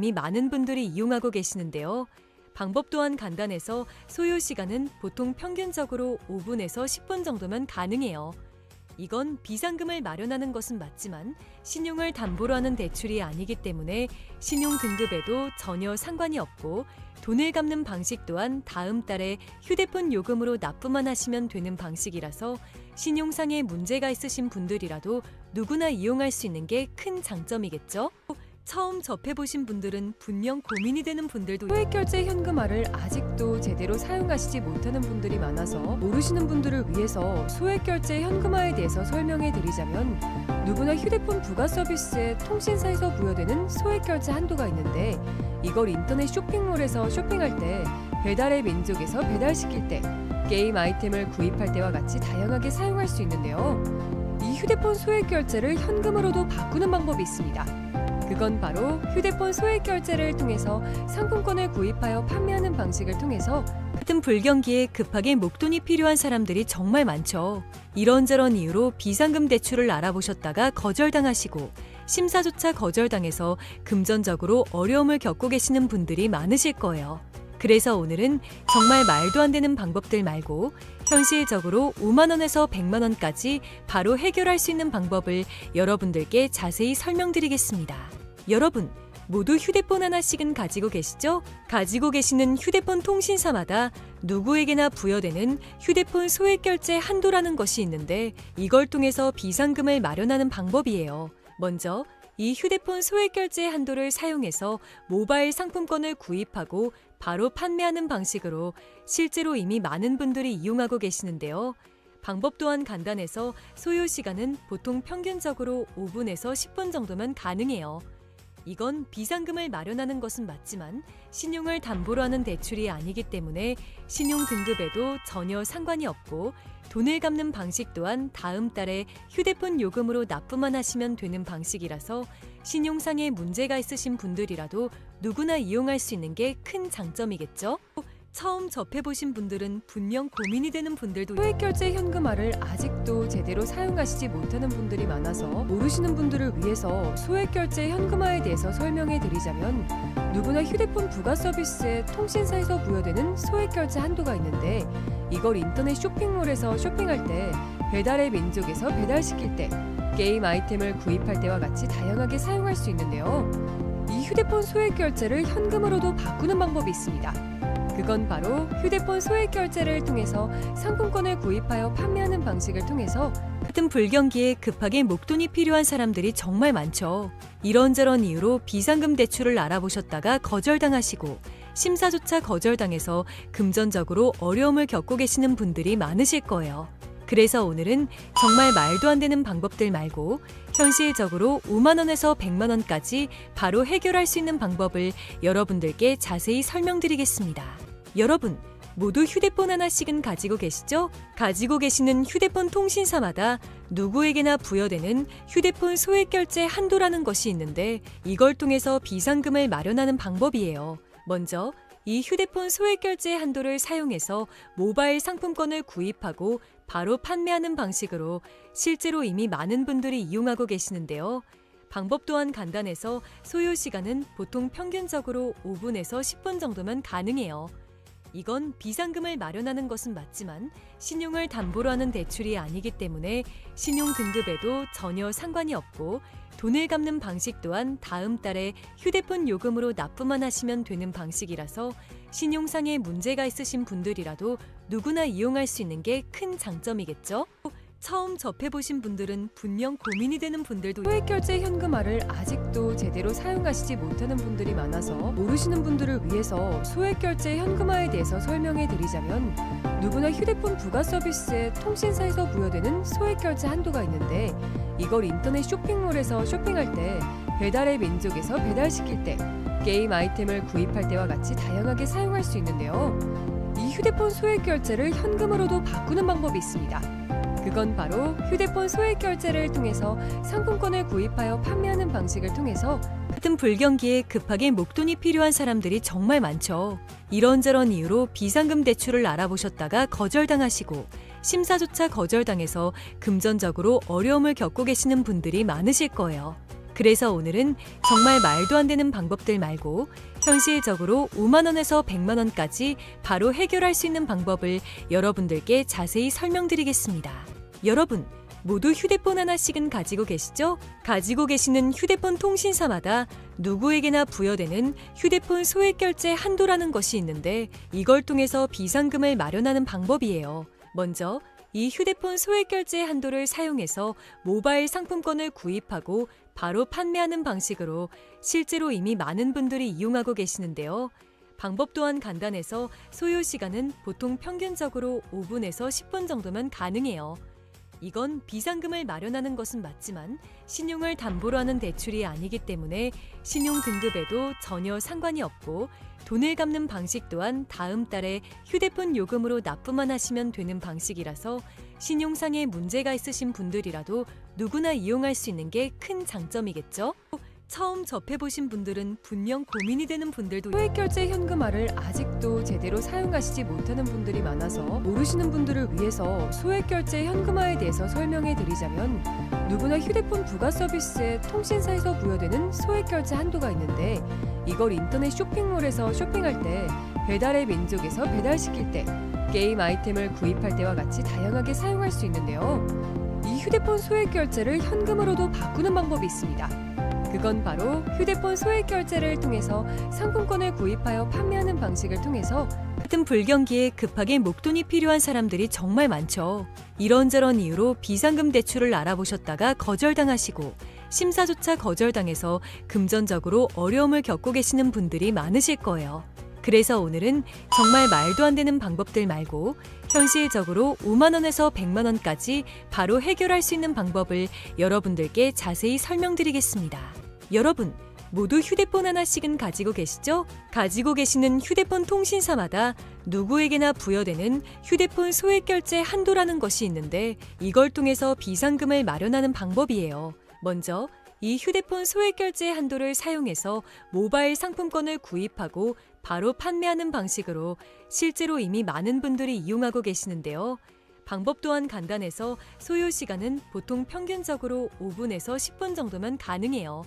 이미 많은 분들이 이용하고 계시는데요. 방법 또한 간단해서 소요 시간은 보통 평균적으로 5분에서 10분 정도면 가능해요. 이건 비상금을 마련하는 것은 맞지만 신용을 담보로 하는 대출이 아니기 때문에 신용 등급에도 전혀 상관이 없고 돈을 갚는 방식 또한 다음 달에 휴대폰 요금으로 납부만 하시면 되는 방식이라서 신용상에 문제가 있으신 분들이라도 누구나 이용할 수 있는 게 큰 장점이겠죠? 처음 접해보신 분들은 분명 고민이 되는 분들도 소액결제 현금화를 아직도 제대로 사용하시지 못하는 분들이 많아서 모르시는 분들을 위해서 소액결제 현금화에 대해서 설명해 드리자면 누구나 휴대폰 부가 서비스에 통신사에서 부여되는 소액결제 한도가 있는데 이걸 인터넷 쇼핑몰에서 쇼핑할 때 배달의 민족에서 배달시킬 때 게임 아이템을 구입할 때와 같이 다양하게 사용할 수 있는데요. 이 휴대폰 소액결제를 현금으로도 바꾸는 방법이 있습니다. 그건 바로 휴대폰 소액결제를 통해서 상품권을 구입하여 판매하는 방식을 통해서 같은 불경기에 급하게 목돈이 필요한 사람들이 정말 많죠. 이런저런 이유로 비상금 대출을 알아보셨다가 거절당하시고 심사조차 거절당해서 금전적으로 어려움을 겪고 계시는 분들이 많으실 거예요. 그래서 오늘은 정말 말도 안 되는 방법들 말고 현실적으로 5만 원에서 100만 원까지 바로 해결할 수 있는 방법을 여러분들께 자세히 설명드리겠습니다. 여러분, 모두 휴대폰 하나씩은 가지고 계시죠? 가지고 계시는 휴대폰 통신사마다 누구에게나 부여되는 휴대폰 소액결제 한도라는 것이 있는데 이걸 통해서 비상금을 마련하는 방법이에요. 먼저 이 휴대폰 소액결제 한도를 사용해서 모바일 상품권을 구입하고 바로 판매하는 방식으로 실제로 이미 많은 분들이 이용하고 계시는데요. 방법 또한 간단해서 소요 시간은 보통 평균적으로 5분에서 10분 정도면 가능해요. 이건 비상금을 마련하는 것은 맞지만 신용을 담보로 하는 대출이 아니기 때문에 신용 등급에도 전혀 상관이 없고 돈을 갚는 방식 또한 다음 달에 휴대폰 요금으로 납부만 하시면 되는 방식이라서 신용상에 문제가 있으신 분들이라도 누구나 이용할 수 있는 게 큰 장점이겠죠? 처음 접해보신 분들은 분명 고민이 되는 분들도 소액결제 현금화를 아직도 제대로 사용하시지 못하는 분들이 많아서 모르시는 분들을 위해서 소액결제 현금화에 대해서 설명해 드리자면 누구나 휴대폰 부가 서비스에 통신사에서 부여되는 소액결제 한도가 있는데 이걸 인터넷 쇼핑몰에서 쇼핑할 때 배달의 민족에서 배달시킬 때 게임 아이템을 구입할 때와 같이 다양하게 사용할 수 있는데요. 이 휴대폰 소액결제를 현금으로도 바꾸는 방법이 있습니다. 그건 바로 휴대폰 소액결제를 통해서 상품권을 구입하여 판매하는 방식을 통해서 같은 불경기에 급하게 목돈이 필요한 사람들이 정말 많죠. 이런저런 이유로 비상금 대출을 알아보셨다가 거절당하시고 심사조차 거절당해서 금전적으로 어려움을 겪고 계시는 분들이 많으실 거예요. 그래서 오늘은 정말 말도 안 되는 방법들 말고 현실적으로 5만 원에서 100만 원까지 바로 해결할 수 있는 방법을 여러분들께 자세히 설명드리겠습니다. 여러분, 모두 휴대폰 하나씩은 가지고 계시죠? 가지고 계시는 휴대폰 통신사마다 누구에게나 부여되는 휴대폰 소액결제 한도라는 것이 있는데 이걸 통해서 비상금을 마련하는 방법이에요. 먼저 이 휴대폰 소액결제 한도를 사용해서 모바일 상품권을 구입하고 바로 판매하는 방식으로 실제로 이미 많은 분들이 이용하고 계시는데요. 방법 또한 간단해서 소요 시간은 보통 평균적으로 5분에서 10분 정도면 가능해요. 이건 비상금을 마련하는 것은 맞지만 신용을 담보로 하는 대출이 아니기 때문에 신용 등급에도 전혀 상관이 없고 돈을 갚는 방식 또한 다음 달에 휴대폰 요금으로 납부만 하시면 되는 방식이라서 신용상에 문제가 있으신 분들이라도 누구나 이용할 수 있는 게 큰 장점이겠죠? 처음 접해보신 분들은 분명 고민이 되는 분들도 소액결제 현금화를 아직도 제대로 사용하시지 못하는 분들이 많아서 모르시는 분들을 위해서 소액결제 현금화에 대해서 설명해 드리자면 누구나 휴대폰 부가 서비스에 통신사에서 부여되는 소액결제 한도가 있는데 이걸 인터넷 쇼핑몰에서 쇼핑할 때 배달의 민족에서 배달시킬 때 게임 아이템을 구입할 때와 같이 다양하게 사용할 수 있는데요. 이 휴대폰 소액결제를 현금으로도 바꾸는 방법이 있습니다. 그건 바로 휴대폰 소액결제를 통해서 상품권을 구입하여 판매하는 방식을 통해서 같은 불경기에 급하게 목돈이 필요한 사람들이 정말 많죠. 이런저런 이유로 비상금 대출을 알아보셨다가 거절당하시고 심사조차 거절당해서 금전적으로 어려움을 겪고 계시는 분들이 많으실 거예요. 그래서 오늘은 정말 말도 안 되는 방법들 말고 현실적으로 5만 원에서 100만 원까지 바로 해결할 수 있는 방법을 여러분들께 자세히 설명드리겠습니다. 여러분, 모두 휴대폰 하나씩은 가지고 계시죠? 가지고 계시는 휴대폰 통신사마다 누구에게나 부여되는 휴대폰 소액결제 한도라는 것이 있는데 이걸 통해서 비상금을 마련하는 방법이에요. 먼저 이 휴대폰 소액결제 한도를 사용해서 모바일 상품권을 구입하고 바로 판매하는 방식으로 실제로 이미 많은 분들이 이용하고 계시는데요. 방법 또한 간단해서 소요 시간은 보통 평균적으로 5분에서 10분 정도면 가능해요. 이건 비상금을 마련하는 것은 맞지만 신용을 담보로 하는 대출이 아니기 때문에 신용 등급에도 전혀 상관이 없고 돈을 갚는 방식 또한 다음 달에 휴대폰 요금으로 납부만 하시면 되는 방식이라서 신용상에 문제가 있으신 분들이라도 누구나 이용할 수 있는 게 큰 장점이겠죠? 처음 접해보신 분들은 분명 고민이 되는 분들도 소액결제 현금화를 아직도 제대로 사용하시지 못하는 분들이 많아서 모르시는 분들을 위해서 소액결제 현금화에 대해서 설명해 드리자면 누구나 휴대폰 부가 서비스에 통신사에서 부여되는 소액결제 한도가 있는데 이걸 인터넷 쇼핑몰에서 쇼핑할 때 배달의 민족에서 배달시킬 때 게임 아이템을 구입할 때와 같이 다양하게 사용할 수 있는데요. 이 휴대폰 소액결제를 현금으로도 바꾸는 방법이 있습니다. 그건 바로 휴대폰 소액결제를 통해서 상품권을 구입하여 판매하는 방식을 통해서 같은 불경기에 급하게 목돈이 필요한 사람들이 정말 많죠. 이런저런 이유로 비상금 대출을 알아보셨다가 거절당하시고 심사조차 거절당해서 금전적으로 어려움을 겪고 계시는 분들이 많으실 거예요. 그래서 오늘은 정말 말도 안 되는 방법들 말고 현실적으로 5만 원에서 100만 원까지 바로 해결할 수 있는 방법을 여러분들께 자세히 설명드리겠습니다. 여러분, 모두 휴대폰 하나씩은 가지고 계시죠? 가지고 계시는 휴대폰 통신사마다 누구에게나 부여되는 휴대폰 소액결제 한도라는 것이 있는데 이걸 통해서 비상금을 마련하는 방법이에요. 먼저 이 휴대폰 소액결제 한도를 사용해서 모바일 상품권을 구입하고 바로 판매하는 방식으로 실제로 이미 많은 분들이 이용하고 계시는데요. 방법 또한 간단해서 소요 시간은 보통 평균적으로 5분에서 10분 정도면 가능해요.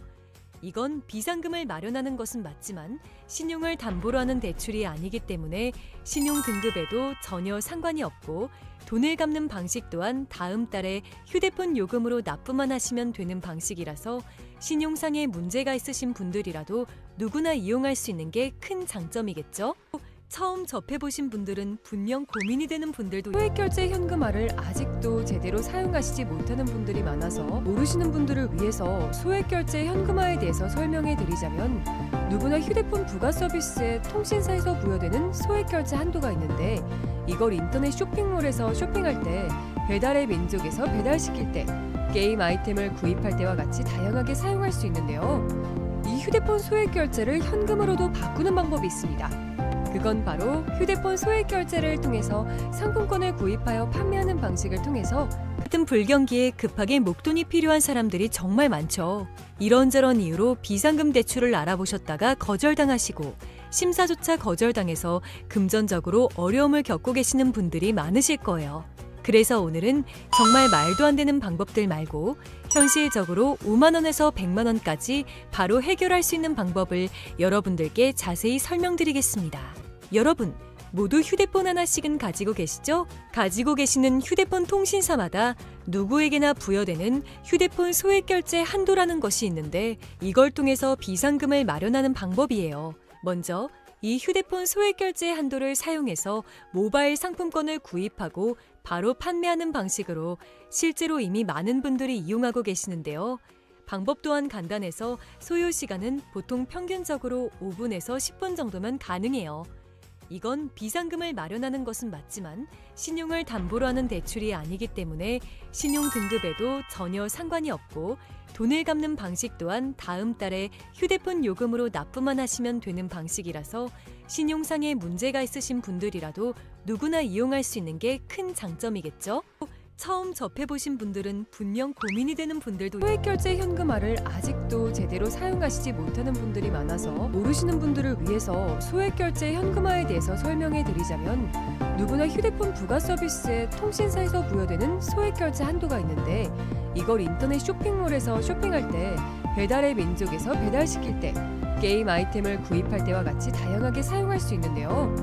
이건 비상금을 마련하는 것은 맞지만 신용을 담보로 하는 대출이 아니기 때문에 신용 등급에도 전혀 상관이 없고 돈을 갚는 방식 또한 다음 달에 휴대폰 요금으로 납부만 하시면 되는 방식이라서 신용상에 문제가 있으신 분들이라도 누구나 이용할 수 있는 게 큰 장점이겠죠? 처음 접해보신 분들은 분명 고민이 되는 분들도 소액결제 현금화를 아직도 제대로 사용하시지 못하는 분들이 많아서 모르시는 분들을 위해서 소액결제 현금화에 대해서 설명해 드리자면 누구나 휴대폰 부가 서비스에 통신사에서 부여되는 소액결제 한도가 있는데 이걸 인터넷 쇼핑몰에서 쇼핑할 때 배달의 민족에서 배달시킬 때 게임 아이템을 구입할 때와 같이 다양하게 사용할 수 있는데요. 이 휴대폰 소액결제를 현금으로도 바꾸는 방법이 있습니다. 그건 바로 휴대폰 소액결제를 통해서 상품권을 구입하여 판매하는 방식을 통해서 같은 불경기에 급하게 목돈이 필요한 사람들이 정말 많죠. 이런저런 이유로 비상금 대출을 알아보셨다가 거절당하시고 심사조차 거절당해서 금전적으로 어려움을 겪고 계시는 분들이 많으실 거예요. 그래서 오늘은 정말 말도 안 되는 방법들 말고 현실적으로 5만 원에서 100만 원까지 바로 해결할 수 있는 방법을 여러분들께 자세히 설명드리겠습니다. 여러분, 모두 휴대폰 하나씩은 가지고 계시죠? 가지고 계시는 휴대폰 통신사마다 누구에게나 부여되는 휴대폰 소액결제 한도라는 것이 있는데 이걸 통해서 비상금을 마련하는 방법이에요. 먼저 이 휴대폰 소액결제 한도를 사용해서 모바일 상품권을 구입하고 바로 판매하는 방식으로 실제로 이미 많은 분들이 이용하고 계시는데요. 방법 또한 간단해서 소요 시간은 보통 평균적으로 5분에서 10분 정도면 가능해요. 이건 비상금을 마련하는 것은 맞지만 신용을 담보로 하는 대출이 아니기 때문에 신용 등급에도 전혀 상관이 없고 돈을 갚는 방식 또한 다음 달에 휴대폰 요금으로 납부만 하시면 되는 방식이라서 신용상에 문제가 있으신 분들이라도 누구나 이용할 수 있는 게 큰 장점이겠죠? 처음 접해보신 분들은 분명 고민이 되는 분들도 소액결제 현금화를 아직도 제대로 사용하시지 못하는 분들이 많아서 모르시는 분들을 위해서 소액결제 현금화에 대해서 설명해 드리자면 누구나 휴대폰 부가 서비스에 통신사에서 부여되는 소액결제 한도가 있는데 이걸 인터넷 쇼핑몰에서 쇼핑할 때 배달의 민족에서 배달시킬 때, 게임 아이템을 구입할 때와 같이 다양하게 사용할 수 있는데요.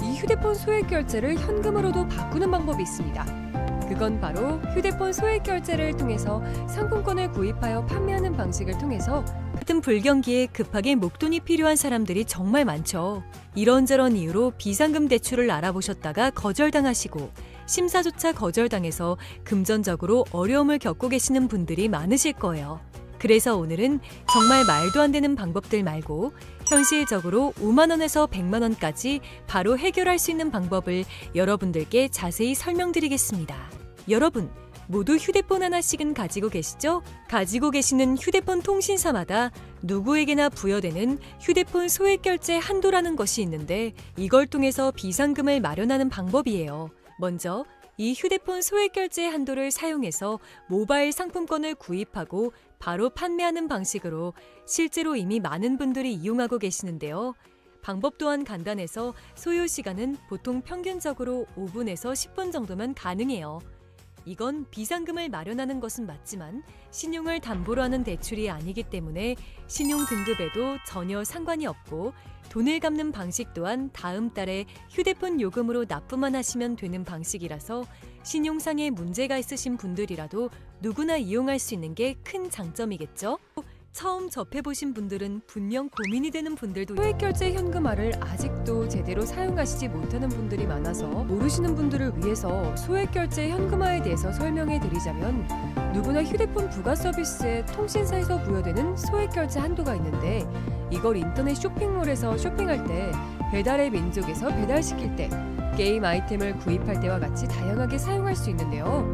이 휴대폰 소액 결제를 현금으로도 바꾸는 방법이 있습니다. 그건 바로 휴대폰 소액 결제를 통해서 상품권을 구입하여 판매하는 방식을 통해서 같은 불경기에 급하게 목돈이 필요한 사람들이 정말 많죠. 이런저런 이유로 비상금 대출을 알아보셨다가 거절당하시고 심사조차 거절당해서 금전적으로 어려움을 겪고 계시는 분들이 많으실 거예요. 그래서 오늘은 정말 말도 안 되는 방법들 말고 현실적으로 5만 원에서 100만 원까지 바로 해결할 수 있는 방법을 여러분들께 자세히 설명드리겠습니다. 여러분, 모두 휴대폰 하나씩은 가지고 계시죠? 가지고 계시는 휴대폰 통신사마다 누구에게나 부여되는 휴대폰 소액 결제 한도라는 것이 있는데 이걸 통해서 비상금을 마련하는 방법이에요. 먼저 이 휴대폰 소액 결제 한도를 사용해서 모바일 상품권을 구입하고 바로 판매하는 방식으로 실제로 이미 많은 분들이 이용하고 계시는데요. 방법 또한 간단해서 소요 시간은 보통 평균적으로 5분에서 10분 정도면 가능해요. 이건 비상금을 마련하는 것은 맞지만 신용을 담보로 하는 대출이 아니기 때문에 신용 등급에도 전혀 상관이 없고 돈을 갚는 방식 또한 다음 달에 휴대폰 요금으로 납부만 하시면 되는 방식이라서 신용상에 문제가 있으신 분들이라도 누구나 이용할 수 있는 게 큰 장점이겠죠? 처음 접해보신 분들은 분명 고민이 되는 분들도 소액 결제 현금화를 아직도 제대로 사용하시지 못하는 분들이 많아서 모르시는 분들을 위해서 소액 결제 현금화에 대해서 설명해 드리자면 누구나 휴대폰 부가 서비스에 통신사에서 부여되는 소액 결제 한도가 있는데 이걸 인터넷 쇼핑몰에서 쇼핑할 때, 배달의 민족에서 배달시킬 때, 게임 아이템을 구입할 때와 같이 다양하게 사용할 수 있는데요.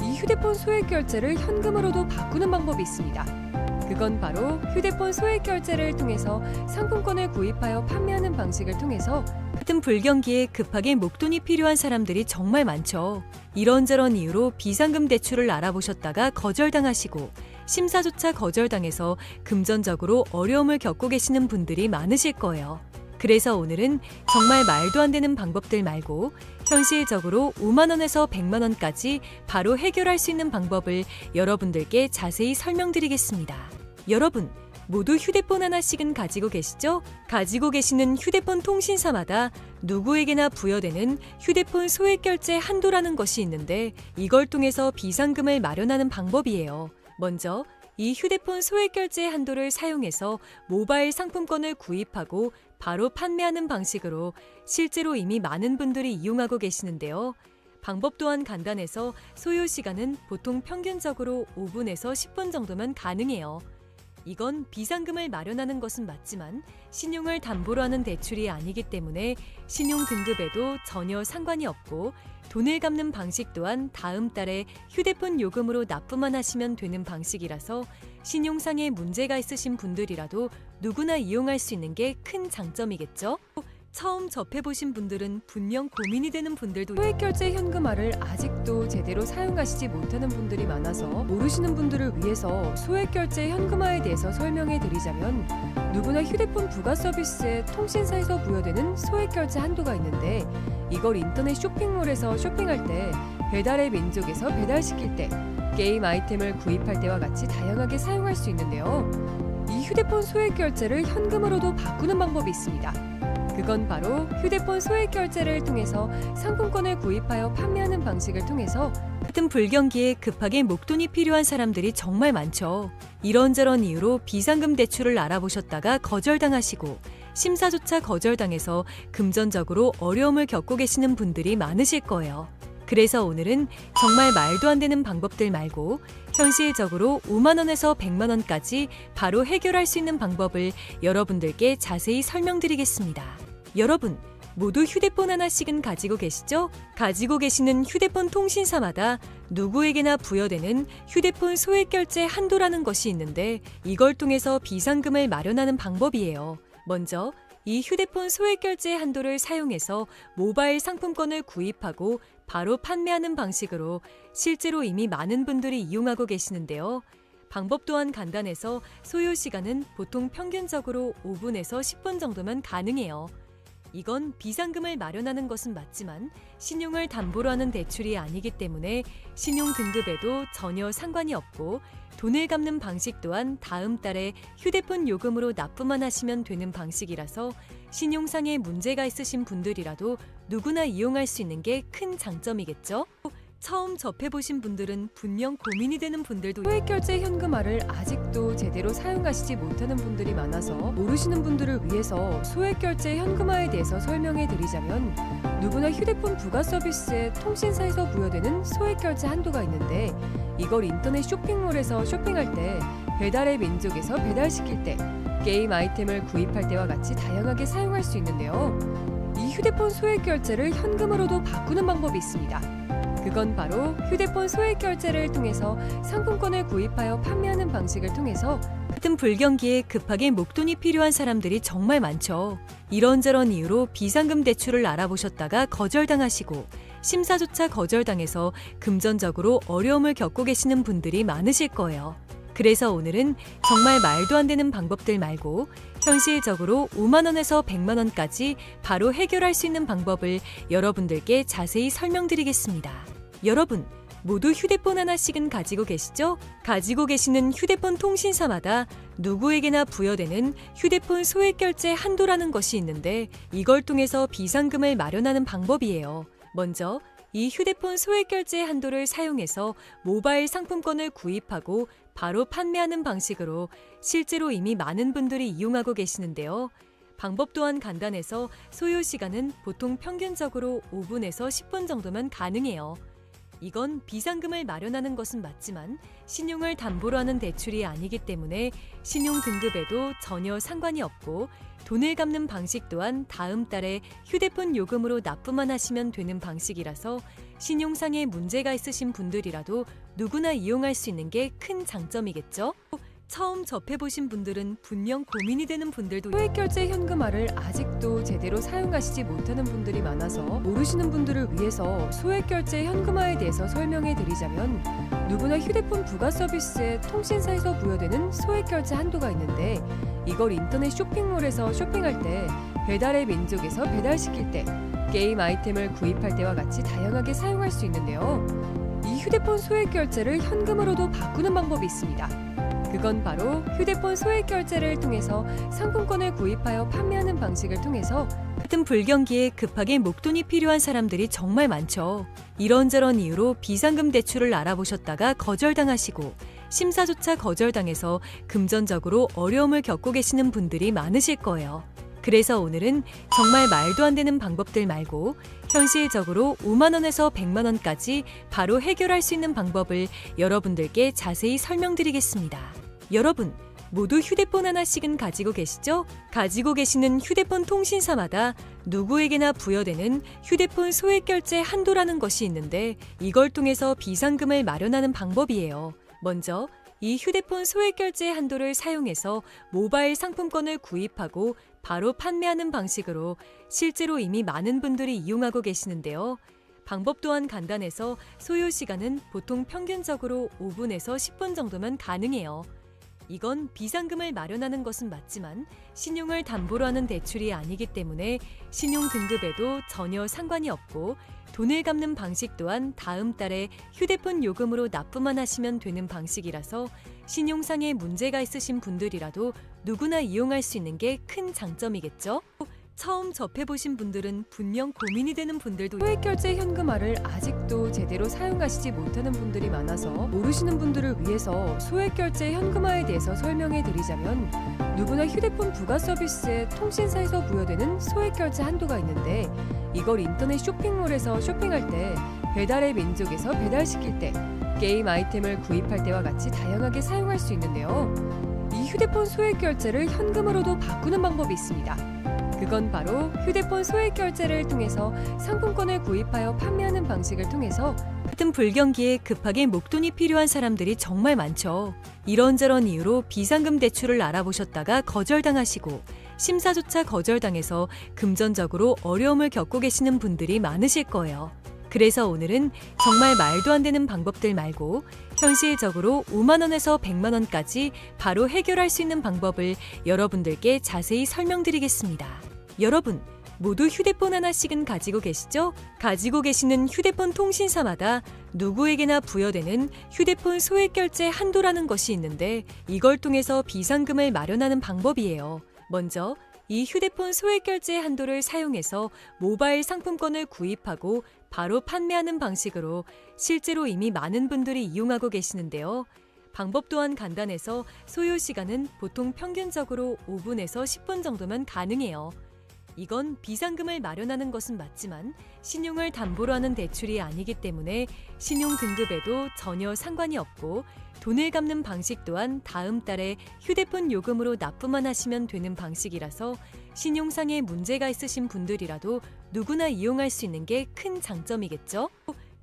이 휴대폰 소액 결제를 현금으로도 바꾸는 방법이 있습니다. 그건 바로 휴대폰 소액 결제를 통해서 상품권을 구입하여 판매하는 방식을 통해서 같은 불경기에 급하게 목돈이 필요한 사람들이 정말 많죠. 이런저런 이유로 비상금 대출을 알아보셨다가 거절당하시고 심사조차 거절당해서 금전적으로 어려움을 겪고 계시는 분들이 많으실 거예요. 그래서 오늘은 정말 말도 안 되는 방법들 말고 현실적으로 5만 원에서 100만 원까지 바로 해결할 수 있는 방법을 여러분들께 자세히 설명드리겠습니다. 여러분, 모두 휴대폰 하나씩은 가지고 계시죠? 가지고 계시는 휴대폰 통신사마다 누구에게나 부여되는 휴대폰 소액 결제 한도라는 것이 있는데 이걸 통해서 비상금을 마련하는 방법이에요. 먼저 이 휴대폰 소액 결제 한도를 사용해서 모바일 상품권을 구입하고 바로 판매하는 방식으로 실제로 이미 많은 분들이 이용하고 계시는데요. 방법 또한 간단해서 소요 시간은 보통 평균적으로 5분에서 10분 정도면 가능해요. 이건 비상금을 마련하는 것은 맞지만 신용을 담보로 하는 대출이 아니기 때문에 신용 등급에도 전혀 상관이 없고 돈을 갚는 방식 또한 다음 달에 휴대폰 요금으로 납부만 하시면 되는 방식이라서 신용상에 문제가 있으신 분들이라도 누구나 이용할 수 있는 게 큰 장점이겠죠? 처음 접해보신 분들은 분명 고민이 되는 분들도 소액 결제 현금화를 아직도 제대로 사용하시지 못하는 분들이 많아서 모르시는 분들을 위해서 소액 결제 현금화에 대해서 설명해 드리자면 누구나 휴대폰 부가 서비스에 통신사에서 부여되는 소액 결제 한도가 있는데 이걸 인터넷 쇼핑몰에서 쇼핑할 때, 배달의 민족에서 배달시킬 때, 게임 아이템을 구입할 때와 같이 다양하게 사용할 수 있는데요. 이 휴대폰 소액 결제를 현금으로도 바꾸는 방법이 있습니다. 그건 바로 휴대폰 소액 결제를 통해서 상품권을 구입하여 판매하는 방식을 통해서 같은 불경기에 급하게 목돈이 필요한 사람들이 정말 많죠. 이런저런 이유로 비상금 대출을 알아보셨다가 거절당하시고 심사조차 거절당해서 금전적으로 어려움을 겪고 계시는 분들이 많으실 거예요. 그래서 오늘은 정말 말도 안 되는 방법들 말고 현실적으로 5만 원에서 100만 원까지 바로 해결할 수 있는 방법을 여러분들께 자세히 설명드리겠습니다. 여러분, 모두 휴대폰 하나씩은 가지고 계시죠? 가지고 계시는 휴대폰 통신사마다 누구에게나 부여되는 휴대폰 소액 결제 한도라는 것이 있는데 이걸 통해서 비상금을 마련하는 방법이에요. 먼저 이 휴대폰 소액 결제 한도를 사용해서 모바일 상품권을 구입하고 바로 판매하는 방식으로 실제로 이미 많은 분들이 이용하고 계시는데요. 방법 또한 간단해서 소요 시간은 보통 평균적으로 5분에서 10분 정도면 가능해요. 이건 비상금을 마련하는 것은 맞지만 신용을 담보로 하는 대출이 아니기 때문에 신용 등급에도 전혀 상관이 없고 돈을 갚는 방식 또한 다음 달에 휴대폰 요금으로 납부만 하시면 되는 방식이라서 신용상에 문제가 있으신 분들이라도 누구나 이용할 수 있는 게 큰 장점이겠죠? 처음 접해보신 분들은 분명 고민이 되는 분들도 소액결제 현금화를 아직도 제대로 사용하시지 못하는 분들이 많아서 모르시는 분들을 위해서 소액결제 현금화에 대해서 설명해 드리자면 누구나 휴대폰 부가 서비스에 통신사에서 부여되는 소액결제 한도가 있는데 이걸 인터넷 쇼핑몰에서 쇼핑할 때 배달의 민족에서 배달시킬 때 게임 아이템을 구입할 때와 같이 다양하게 사용할 수 있는데요. 이 휴대폰 소액결제를 현금으로도 바꾸는 방법이 있습니다. 그건 바로 휴대폰 소액결제를 통해서 상품권을 구입하여 판매하는 방식을 통해서 같은 불경기에 급하게 목돈이 필요한 사람들이 정말 많죠. 이런저런 이유로 비상금 대출을 알아보셨다가 거절당하시고 심사조차 거절당해서 금전적으로 어려움을 겪고 계시는 분들이 많으실 거예요. 그래서 오늘은 정말 말도 안 되는 방법들 말고 현실적으로 5만 원에서 100만 원까지 바로 해결할 수 있는 방법을 여러분들께 자세히 설명드리겠습니다. 여러분, 모두 휴대폰 하나씩은 가지고 계시죠? 가지고 계시는 휴대폰 통신사마다 누구에게나 부여되는 휴대폰 소액결제 한도라는 것이 있는데 이걸 통해서 비상금을 마련하는 방법이에요. 먼저 이 휴대폰 소액결제 한도를 사용해서 모바일 상품권을 구입하고 바로 판매하는 방식으로 실제로 이미 많은 분들이 이용하고 계시는데요. 방법 또한 간단해서 소요 시간은 보통 평균적으로 5분에서 10분 정도면 가능해요. 이건 비상금을 마련하는 것은 맞지만 신용을 담보로 하는 대출이 아니기 때문에 신용 등급에도 전혀 상관이 없고 돈을 갚는 방식 또한 다음 달에 휴대폰 요금으로 납부만 하시면 되는 방식이라서 신용상에 문제가 있으신 분들이라도 누구나 이용할 수 있는 게 큰 장점이겠죠? 처음 접해보신 분들은 분명 고민이 되는 분들도 소액결제 현금화를 아직도 제대로 사용하시지 못하는 분들이 많아서 모르시는 분들을 위해서 소액결제 현금화에 대해서 설명해 드리자면 누구나 휴대폰 부가 서비스에 통신사에서 부여되는 소액결제 한도가 있는데 이걸 인터넷 쇼핑몰에서 쇼핑할 때 배달의 민족에서 배달시킬 때 게임 아이템을 구입할 때와 같이 다양하게 사용할 수 있는데요. 이 휴대폰 소액결제를 현금으로도 바꾸는 방법이 있습니다. 그건 바로 휴대폰 소액결제를 통해서 상품권을 구입하여 판매하는 방식을 통해서 같은 불경기에 급하게 목돈이 필요한 사람들이 정말 많죠. 이런저런 이유로 비상금 대출을 알아보셨다가 거절당하시고 심사조차 거절당해서 금전적으로 어려움을 겪고 계시는 분들이 많으실 거예요. 그래서 오늘은 정말 말도 안 되는 방법들 말고 현실적으로 5만 원에서 100만 원까지 바로 해결할 수 있는 방법을 여러분들께 자세히 설명드리겠습니다. 여러분, 모두 휴대폰 하나씩은 가지고 계시죠? 가지고 계시는 휴대폰 통신사마다 누구에게나 부여되는 휴대폰 소액결제 한도라는 것이 있는데 이걸 통해서 비상금을 마련하는 방법이에요. 먼저 이 휴대폰 소액결제 한도를 사용해서 모바일 상품권을 구입하고 바로 판매하는 방식으로 실제로 이미 많은 분들이 이용하고 계시는데요. 방법 또한 간단해서 소요 시간은 보통 평균적으로 5분에서 10분 정도면 가능해요. 이건 비상금을 마련하는 것은 맞지만 신용을 담보로 하는 대출이 아니기 때문에 신용 등급에도 전혀 상관이 없고 돈을 갚는 방식 또한 다음 달에 휴대폰 요금으로 납부만 하시면 되는 방식이라서 신용상에 문제가 있으신 분들이라도 누구나 이용할 수 있는 게 큰 장점이겠죠? 처음 접해보신 분들은 분명 고민이 되는 분들도 소액결제 현금화를 아직도 제대로 사용하시지 못하는 분들이 많아서 모르시는 분들을 위해서 소액결제 현금화에 대해서 설명해 드리자면 누구나 휴대폰 부가 서비스에 통신사에서 부여되는 소액결제 한도가 있는데 이걸 인터넷 쇼핑몰에서 쇼핑할 때 배달의 민족에서 배달시킬 때 게임 아이템을 구입할 때와 같이 다양하게 사용할 수 있는데요. 이 휴대폰 소액결제를 현금으로도 바꾸는 방법이 있습니다. 그건 바로 휴대폰 소액결제를 통해서 상품권을 구입하여 판매하는 방식을 통해서 같은 불경기에 급하게 목돈이 필요한 사람들이 정말 많죠. 이런저런 이유로 비상금 대출을 알아보셨다가 거절당하시고 심사조차 거절당해서 금전적으로 어려움을 겪고 계시는 분들이 많으실 거예요. 그래서 오늘은 정말 말도 안 되는 방법들 말고 현실적으로 5만 원에서 100만 원까지 바로 해결할 수 있는 방법을 여러분들께 자세히 설명드리겠습니다. 여러분, 모두 휴대폰 하나씩은 가지고 계시죠? 가지고 계시는 휴대폰 통신사마다 누구에게나 부여되는 휴대폰 소액 결제 한도라는 것이 있는데 이걸 통해서 비상금을 마련하는 방법이에요. 먼저 이 휴대폰 소액 결제 한도를 사용해서 모바일 상품권을 구입하고 바로 판매하는 방식으로 실제로 이미 많은 분들이 이용하고 계시는데요. 방법 또한 간단해서 소요 시간은 보통 평균적으로 5분에서 10분 정도면 가능해요. 이건 비상금을 마련하는 것은 맞지만 신용을 담보로 하는 대출이 아니기 때문에 신용 등급에도 전혀 상관이 없고 돈을 갚는 방식 또한 다음 달에 휴대폰 요금으로 납부만 하시면 되는 방식이라서 신용상에 문제가 있으신 분들이라도 누구나 이용할 수 있는 게 큰 장점이겠죠?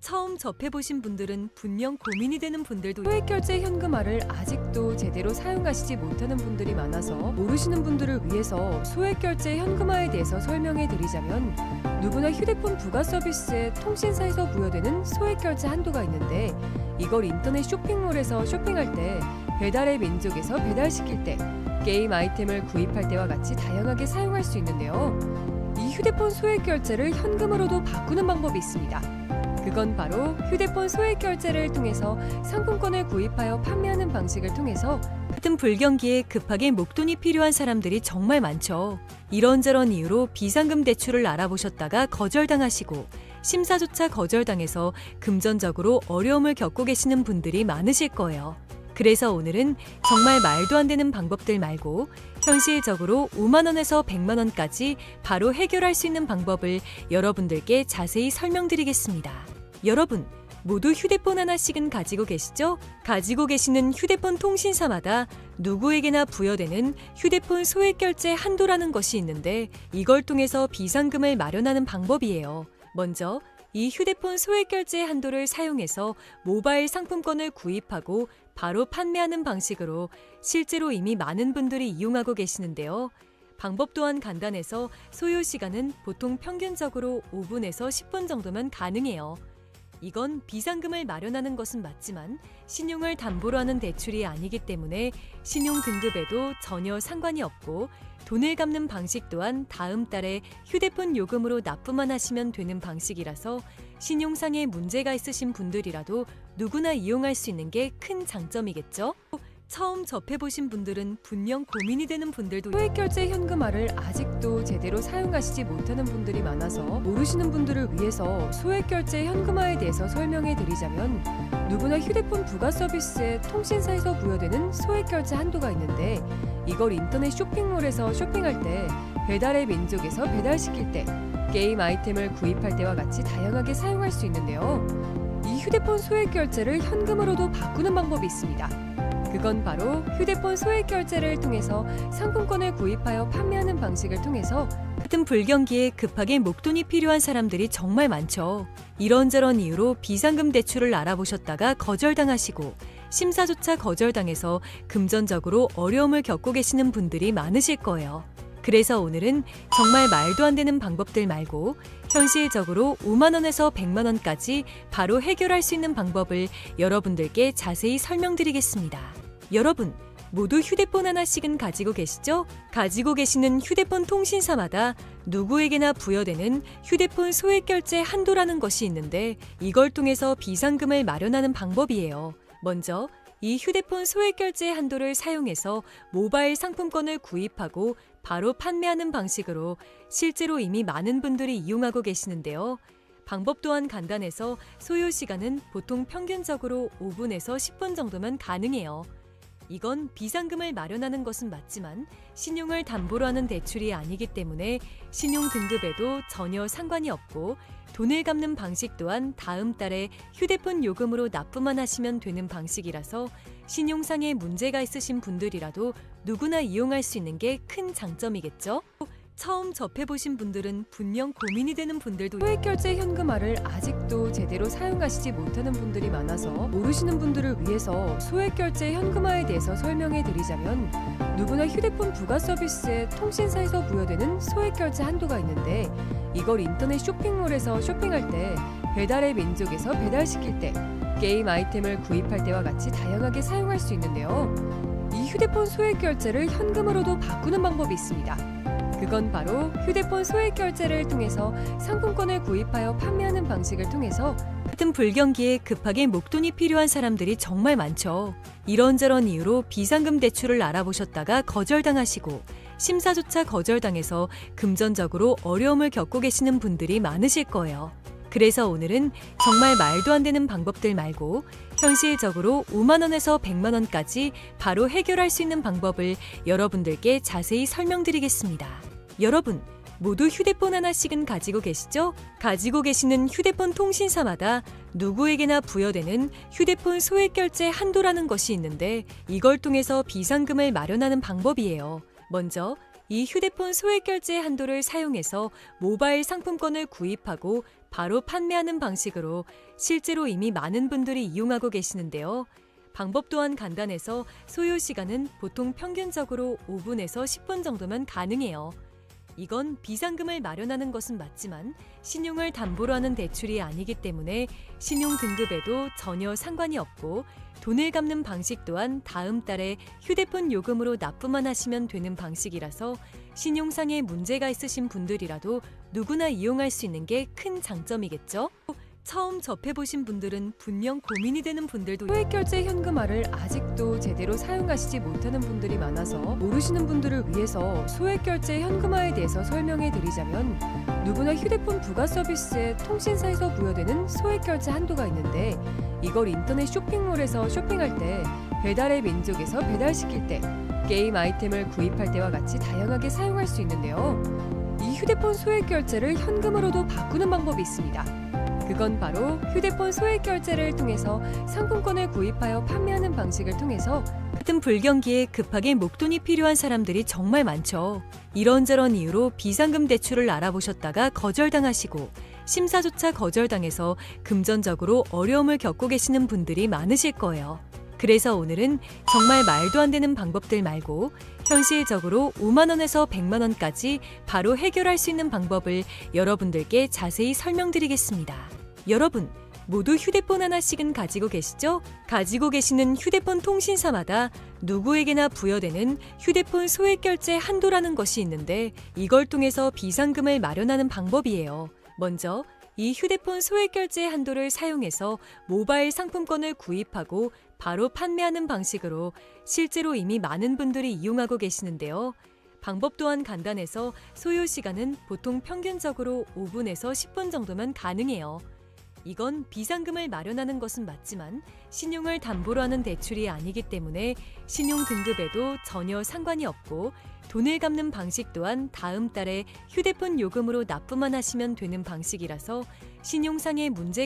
처음 접해보신 분들은 분명 고민이 되는 분들도 소액결제 현금화를 아직도 제대로 사용하시지 못하는 분들이 많아서 모르시는 분들을 위해서 소액결제 현금화에 대해서 설명해 드리자면 누구나 휴대폰 부가 서비스에 통신사에서 부여되는 소액결제 한도가 있는데 이걸 인터넷 쇼핑몰에서 쇼핑할 때 배달의 민족에서 배달시킬 때 게임 아이템을 구입할 때와 같이 다양하게 사용할 수 있는데요. 이 휴대폰 소액결제를 현금으로도 바꾸는 방법이 있습니다. 그건 바로 휴대폰 소액 결제를 통해서 상품권을 구입하여 판매하는 방식을 통해서 같은 불경기에 급하게 목돈이 필요한 사람들이 정말 많죠. 이런저런 이유로 비상금 대출을 알아보셨다가 거절당하시고 심사조차 거절당해서 금전적으로 어려움을 겪고 계시는 분들이 많으실 거예요. 그래서 오늘은 정말 말도 안 되는 방법들 말고 현실적으로 5만 원에서 100만 원까지 바로 해결할 수 있는 방법을 여러분들께 자세히 설명드리겠습니다. 여러분, 모두 휴대폰 하나씩은 가지고 계시죠? 가지고 계시는 휴대폰 통신사마다 누구에게나 부여되는 휴대폰 소액 결제 한도라는 것이 있는데 이걸 통해서 비상금을 마련하는 방법이에요. 먼저 이 휴대폰 소액 결제 한도를 사용해서 모바일 상품권을 구입하고 바로 판매하는 방식으로 실제로 이미 많은 분들이 이용하고 계시는데요. 방법 또한 간단해서 소요 시간은 보통 평균적으로 5분에서 10분 정도면 가능해요. 이건 비상금을 마련하는 것은 맞지만 신용을 담보로 하는 대출이 아니기 때문에 신용 등급에도 전혀 상관이 없고 돈을 갚는 방식 또한 다음 달에 휴대폰 요금으로 납부만 하시면 되는 방식이라서 신용상에 문제가 있으신 분들이라도 누구나 이용할 수 있는 게 큰 장점이겠죠? 처음 접해보신 분들은 분명 고민이 되는 분들도 소액결제 현금화를 아직도 제대로 사용하시지 못하는 분들이 많아서 모르시는 분들을 위해서 소액결제 현금화에 대해서 설명해 드리자면 누구나 휴대폰 부가 서비스에 통신사에서 부여되는 소액결제 한도가 있는데 이걸 인터넷 쇼핑몰에서 쇼핑할 때 배달의 민족에서 배달시킬 때 게임 아이템을 구입할 때와 같이 다양하게 사용할 수 있는데요. 이 휴대폰 소액결제를 현금으로도 바꾸는 방법이 있습니다. 그건 바로 휴대폰 소액 결제를 통해서 상품권을 구입하여 판매하는 방식을 통해서 같은 불경기에 급하게 목돈이 필요한 사람들이 정말 많죠. 이런저런 이유로 비상금 대출을 알아보셨다가 거절당하시고 심사조차 거절당해서 금전적으로 어려움을 겪고 계시는 분들이 많으실 거예요. 그래서 오늘은 정말 말도 안 되는 방법들 말고 현실적으로 5만 원에서 100만 원까지 바로 해결할 수 있는 방법을 여러분들께 자세히 설명드리겠습니다. 여러분, 모두 휴대폰 하나씩은 가지고 계시죠? 가지고 계시는 휴대폰 통신사마다 누구에게나 부여되는 휴대폰 소액 결제 한도라는 것이 있는데 이걸 통해서 비상금을 마련하는 방법이에요. 먼저 이 휴대폰 소액 결제 한도를 사용해서 모바일 상품권을 구입하고 바로 판매하는 방식으로 실제로 이미 많은 분들이 이용하고 계시는데요. 방법 또한 간단해서 소요 시간은 보통 평균적으로 5분에서 10분 정도면 가능해요. 이건 비상금을 마련하는 것은 맞지만 신용을 담보로 하는 대출이 아니기 때문에 신용 등급에도 전혀 상관이 없고 돈을 갚는 방식 또한 다음 달에 휴대폰 요금으로 납부만 하시면 되는 방식이라서 신용상에 문제가 있으신 분들이라도 누구나 이용할 수 있는 게 큰 장점이겠죠? 처음 접해보신 분들은 분명 고민이 되는 분들도 소액결제 현금화를 아직도 제대로 사용하시지 못하는 분들이 많아서 모르시는 분들을 위해서 소액결제 현금화에 대해서 설명해 드리자면 누구나 휴대폰 부가 서비스에 통신사에서 부여되는 소액결제 한도가 있는데 이걸 인터넷 쇼핑몰에서 쇼핑할 때 배달의 민족에서 배달시킬 때 게임 아이템을 구입할 때와 같이 다양하게 사용할 수 있는데요. 이 휴대폰 소액결제를 현금으로도 바꾸는 방법이 있습니다. 그건 바로 휴대폰 소액 결제를 통해서 상품권을 구입하여 판매하는 방식을 통해서 같은 불경기에 급하게 목돈이 필요한 사람들이 정말 많죠. 이런저런 이유로 비상금 대출을 알아보셨다가 거절당하시고 심사조차 거절당해서 금전적으로 어려움을 겪고 계시는 분들이 많으실 거예요. 그래서 오늘은 정말 말도 안 되는 방법들 말고 현실적으로 5만 원에서 100만 원까지 바로 해결할 수 있는 방법을 여러분들께 자세히 설명드리겠습니다. 여러분, 모두 휴대폰 하나씩은 가지고 계시죠? 가지고 계시는 휴대폰 통신사마다 누구에게나 부여되는 휴대폰 소액 결제 한도라는 것이 있는데 이걸 통해서 비상금을 마련하는 방법이에요. 먼저 이 휴대폰 소액 결제 한도를 사용해서 모바일 상품권을 구입하고 바로 판매하는 방식으로 실제로 이미 많은 분들이 이용하고 계시는데요. 방법 또한 간단해서 소요 시간은 보통 평균적으로 5분에서 10분 정도면 가능해요. 이건 비상금을 마련하는 것은 맞지만 신용을 담보로 하는 대출이 아니기 때문에 신용 등급에도 전혀 상관이 없고 돈을 갚는 방식 또한 다음 달에 휴대폰 요금으로 납부만 하시면 되는 방식이라서 신용상의 문제가 있으신 분들이라도 누구나 이용할 수 있는 게 큰 장점이겠죠? 처음 접해보신 분들은 분명 고민이 되는 분들도 소액 결제 현금화를 아직도 제대로 사용하시지 못하는 분들이 많아서 모르시는 분들을 위해서 소액 결제 현금화에 대해서 설명해 드리자면 누구나 휴대폰 부가 서비스에 통신사에서 부여되는 소액 결제 한도가 있는데 이걸 인터넷 쇼핑몰에서 쇼핑할 때 배달의 민족에서 배달시킬 때 게임 아이템을 구입할 때와 같이 다양하게 사용할 수 있는데요. 이 휴대폰 소액 결제를 현금으로도 바꾸는 방법이 있습니다. 그건 바로 휴대폰 소액 결제를 통해서 상품권을 구입하여 판매하는 방식을 통해서 같은 불경기에 급하게 목돈이 필요한 사람들이 정말 많죠. 이런저런 이유로 비상금 대출을 알아보셨다가 거절당하시고 심사조차 거절당해서 금전적으로 어려움을 겪고 계시는 분들이 많으실 거예요. 그래서 오늘은 정말 말도 안 되는 방법들 말고 현실적으로 5만 원에서 100만 원까지 바로 해결할 수 있는 방법을 여러분들께 자세히 설명드리겠습니다. 여러분, 모두 휴대폰 하나씩은 가지고 계시죠? 가지고 계시는 휴대폰 통신사마다 누구에게나 부여되는 휴대폰 소액 결제 한도라는 것이 있는데 이걸 통해서 비상금을 마련하는 방법이에요. 먼저 이 휴대폰 소액 결제 한도를 사용해서 모바일 상품권을 구입하고 바로 판매하는 방식으로 실제로 이미 많은 분들이 이용하고 계시는데요. 방법 또한 간단해서 소요 시간은 보통 평균적으로 5분에서 10분 정도면 가능해요. 이건 비상금을 마련하는 것은 맞지만 신용을 담보로 하는 대출이 아니기 때문에 신용 등급에도 전혀 상관이 없고 돈을 갚는 방식 또한 다음 달에 휴대폰 요금으로 납부만 하시면 되는 방식이라서 신용상의 문제